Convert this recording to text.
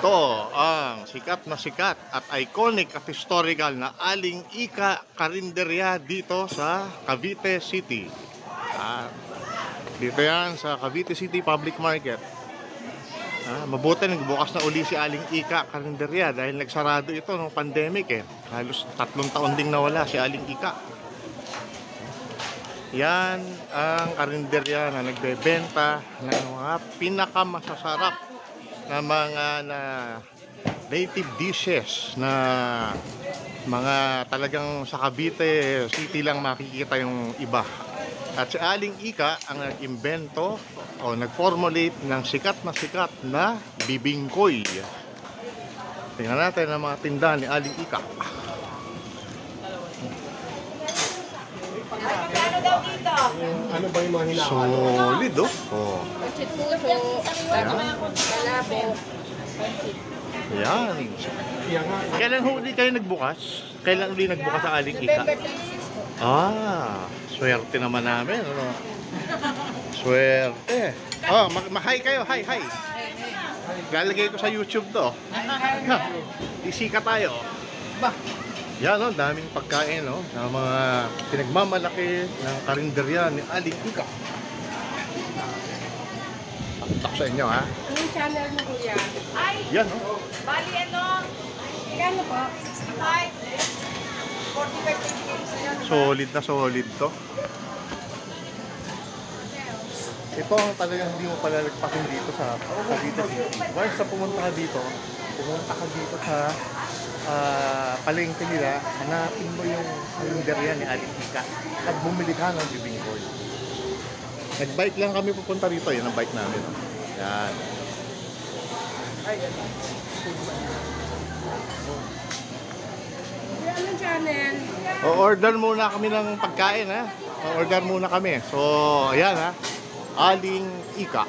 Ito ang sikat at iconic at historical na Aling Ika Karinderya dito sa Cavite City. Dito yan sa Cavite City Public Market. Mabuti nagbukas na uli si Aling Ika Karinderya dahil nagsarado ito nung pandemic eh. Halos 3 taon ding nawala si Aling Ika. Yan ang karinderya na nagbebenta ng mga pinakamasasarap na mga native dishes na mga talagang sa Cavite City lang makikita yung iba. At si Aling Ika ang nag-imbento o nag-formulate ng sikat na bibingkoy. Tingnan natin ang mga tindahan ni Aling Ika. Ano daw dito? Ano ba yung mga hinahalo? Solid oh. Puso, kalabo, Yan. Yan nga. Kailan huli kayo nagbukas? Kailan uli nagbukas ang Aling Ika? November 26. Swerte naman namin. Ano? Swerte. Hi kayo. Hi. Lalagay ko sa YouTube to. Isika tayo. Yan daming pagkain ng mga pinagmamalaki ng karinderya ni Aling Ika. Patak sa inyo ha. Anong channel mo kuya? Yan Bali ano? Kano po? 65. 45 pesos. Solid to. Ito ang talagang hindi mo palalagpasin dito sa Cavite City. Once na pumunta ka dito sa palengke nila, hanapin mo yung karinderya ni Aling Ika at bumili ka ng bibingkoy. Nag-bike lang kami pupunta rito. Yan ang bike namin. Yan. Anong channel? O-order muna kami ng pagkain ha. O-order muna kami. So, ayan ha. Aling Ika.